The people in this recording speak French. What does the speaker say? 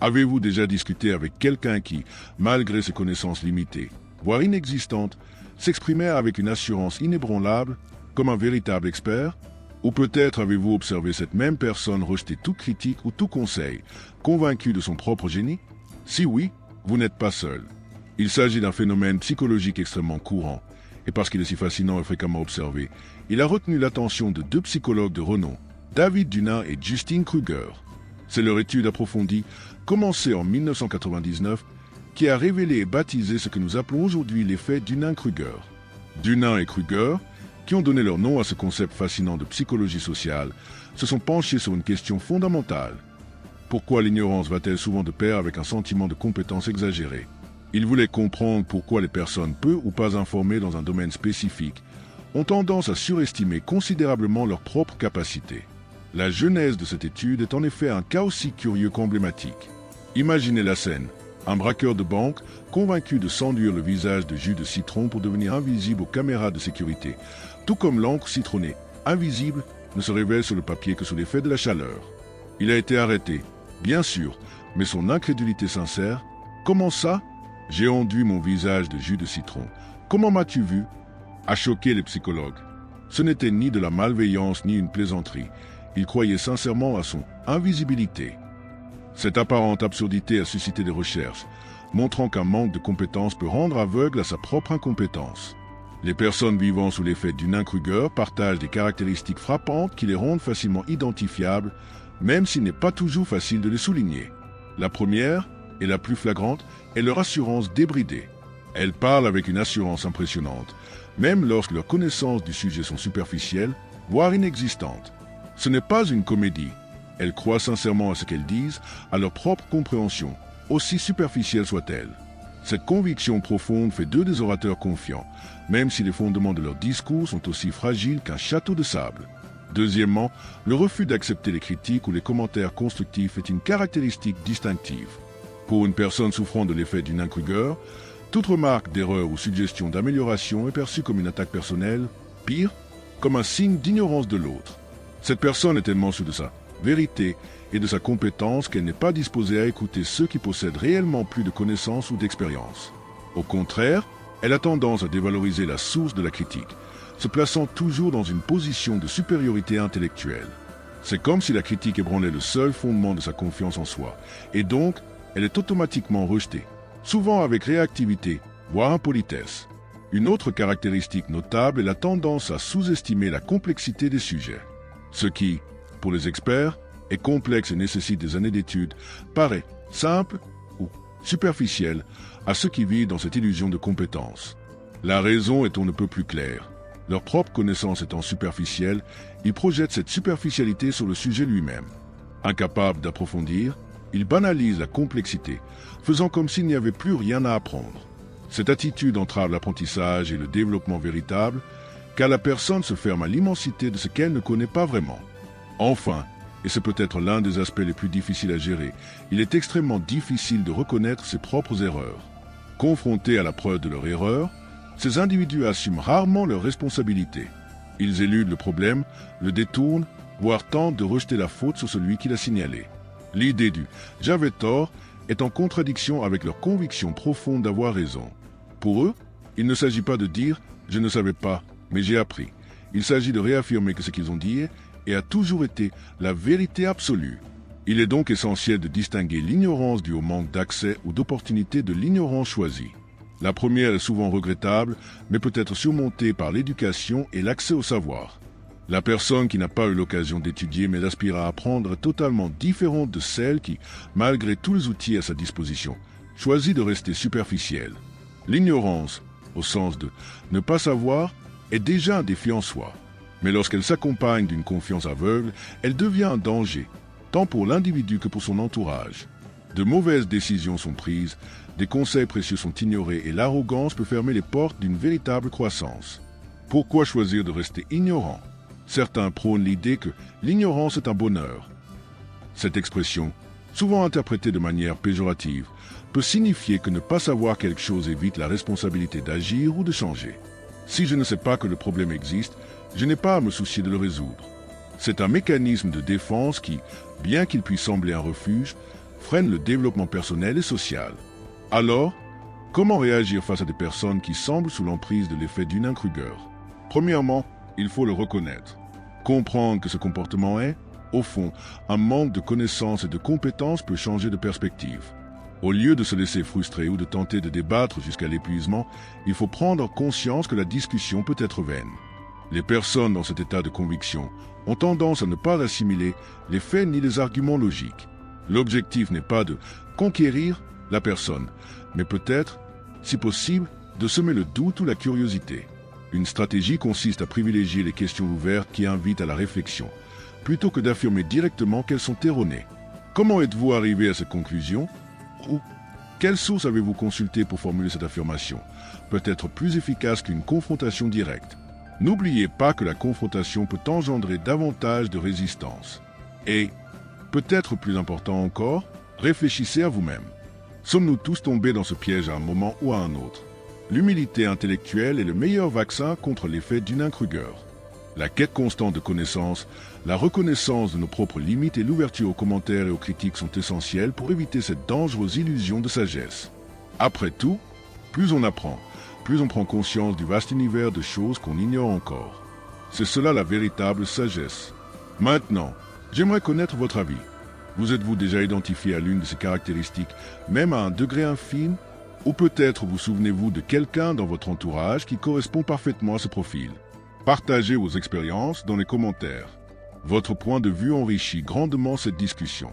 Avez-vous déjà discuté avec quelqu'un qui, malgré ses connaissances limitées, voire inexistantes, s'exprimait avec une assurance inébranlable, comme un véritable expert? Ou peut-être avez-vous observé cette même personne rejeter toute critique ou tout conseil, convaincu de son propre génie? Si oui, vous n'êtes pas seul. Il s'agit d'un phénomène psychologique extrêmement courant, et parce qu'il est si fascinant et fréquemment observé, il a retenu l'attention de deux psychologues de renom, David Dunin et Justin Kruger. C'est leur étude approfondie, commencée en 1999, qui a révélé et baptisé ce que nous appelons aujourd'hui l'effet Dunin-Kruger. Dunin et Kruger, qui ont donné leur nom à ce concept fascinant de psychologie sociale, se sont penchés sur une question fondamentale. Pourquoi l'ignorance va-t-elle souvent de pair avec un sentiment de compétence exagéré? Ils voulaient comprendre pourquoi les personnes peu ou pas informées dans un domaine spécifique ont tendance à surestimer considérablement leurs propres capacités. La genèse de cette étude est en effet un cas aussi curieux qu'emblématique. Imaginez la scène. Un braqueur de banque, convaincu de s'enduire le visage de jus de citron pour devenir invisible aux caméras de sécurité, tout comme l'encre citronnée, invisible, ne se révèle sur le papier que sous l'effet de la chaleur. Il a été arrêté, bien sûr, mais son incrédulité sincère « Comment ça? J'ai enduit mon visage de jus de citron. Comment m'as-tu vu ?» a choqué les psychologues. Ce n'était ni de la malveillance ni une plaisanterie. Il croyait sincèrement à son invisibilité. Cette apparente absurdité a suscité des recherches, montrant qu'un manque de compétences peut rendre aveugle à sa propre incompétence. Les personnes vivant sous l'effet Dunin-Kruger partagent des caractéristiques frappantes qui les rendent facilement identifiables, même s'il n'est pas toujours facile de les souligner. La première, et la plus flagrante, est leur assurance débridée. Elles parlent avec une assurance impressionnante, même lorsque leurs connaissances du sujet sont superficielles, voire inexistantes. Ce n'est pas une comédie. Elles croient sincèrement à ce qu'elles disent, à leur propre compréhension, aussi superficielle soit-elle. Cette conviction profonde fait d'eux des orateurs confiants, même si les fondements de leur discours sont aussi fragiles qu'un château de sable. Deuxièmement, le refus d'accepter les critiques ou les commentaires constructifs est une caractéristique distinctive. Pour une personne souffrant de l'effet Dunin-Kruger, toute remarque d'erreur ou suggestion d'amélioration est perçue comme une attaque personnelle, pire, comme un signe d'ignorance de l'autre. Cette personne est tellement sûre de sa vérité et de sa compétence qu'elle n'est pas disposée à écouter ceux qui possèdent réellement plus de connaissances ou d'expérience. Au contraire, elle a tendance à dévaloriser la source de la critique, se plaçant toujours dans une position de supériorité intellectuelle. C'est comme si la critique ébranlait le seul fondement de sa confiance en soi, et donc elle est automatiquement rejetée, souvent avec réactivité, voire impolitesse. Une autre caractéristique notable est la tendance à sous-estimer la complexité des sujets. Ce qui, pour les experts, est complexe et nécessite des années d'études, paraît simple ou superficiel à ceux qui vivent dans cette illusion de compétence. La raison est on ne peut plus claire. Leur propre connaissance étant superficielle, ils projettent cette superficialité sur le sujet lui-même. Incapables d'approfondir, ils banalisent la complexité, faisant comme s'il n'y avait plus rien à apprendre. Cette attitude entrave l'apprentissage et le développement véritable, car la personne se ferme à l'immensité de ce qu'elle ne connaît pas vraiment. Enfin, et c'est peut-être l'un des aspects les plus difficiles à gérer, il est extrêmement difficile de reconnaître ses propres erreurs. Confrontés à la preuve de leur erreur, ces individus assument rarement leurs responsabilités. Ils éludent le problème, le détournent, voire tentent de rejeter la faute sur celui qui l'a signalé. L'idée du « j'avais tort » est en contradiction avec leur conviction profonde d'avoir raison. Pour eux, il ne s'agit pas de dire « je ne savais pas, mais j'ai appris ». Il s'agit de réaffirmer que ce qu'ils ont dit est et a toujours été la vérité absolue. Il est donc essentiel de distinguer l'ignorance due au manque d'accès ou d'opportunité de l'ignorance choisie. La première est souvent regrettable, mais peut être surmontée par l'éducation et l'accès au savoir. La personne qui n'a pas eu l'occasion d'étudier mais d'aspirer à apprendre est totalement différente de celle qui, malgré tous les outils à sa disposition, choisit de rester superficielle. L'ignorance, au sens de ne pas savoir, est déjà un défi en soi. Mais lorsqu'elle s'accompagne d'une confiance aveugle, elle devient un danger, tant pour l'individu que pour son entourage. De mauvaises décisions sont prises, des conseils précieux sont ignorés et l'arrogance peut fermer les portes d'une véritable croissance. Pourquoi choisir de rester ignorant? Certains prônent l'idée que l'ignorance est un bonheur. Cette expression, souvent interprétée de manière péjorative, peut signifier que ne pas savoir quelque chose évite la responsabilité d'agir ou de changer. Si je ne sais pas que le problème existe, je n'ai pas à me soucier de le résoudre. C'est un mécanisme de défense qui, bien qu'il puisse sembler un refuge, freine le développement personnel et social. Alors, comment réagir face à des personnes qui semblent sous l'emprise de l'effet Dunning-Kruger? Premièrement, il faut le reconnaître. Comprendre que ce comportement est, au fond, un manque de connaissances et de compétences peut changer de perspective. Au lieu de se laisser frustrer ou de tenter de débattre jusqu'à l'épuisement, il faut prendre conscience que la discussion peut être vaine. Les personnes dans cet état de conviction ont tendance à ne pas assimiler les faits ni les arguments logiques. L'objectif n'est pas de conquérir la personne, mais peut-être, si possible, de semer le doute ou la curiosité. Une stratégie consiste à privilégier les questions ouvertes qui invitent à la réflexion, plutôt que d'affirmer directement qu'elles sont erronées. Comment êtes-vous arrivé à cette conclusion? Ou quelle source avez-vous consulté pour formuler cette affirmation? Peut être plus efficace qu'une confrontation directe. N'oubliez pas que la confrontation peut engendrer davantage de résistance. Et, peut-être plus important encore, réfléchissez à vous-même. Sommes-nous tous tombés dans ce piège à un moment ou à un autre? L'humilité intellectuelle est le meilleur vaccin contre l'effet Dunning-Kruger. La quête constante de connaissances, la reconnaissance de nos propres limites et l'ouverture aux commentaires et aux critiques sont essentielles pour éviter cette dangereuse illusion de sagesse. Après tout, plus on apprend, plus on prend conscience du vaste univers de choses qu'on ignore encore. C'est cela la véritable sagesse. Maintenant, j'aimerais connaître votre avis. Vous êtes-vous déjà identifié à l'une de ces caractéristiques, même à un degré infime? Ou peut-être vous souvenez-vous de quelqu'un dans votre entourage qui correspond parfaitement à ce profil? Partagez vos expériences dans les commentaires. Votre point de vue enrichit grandement cette discussion.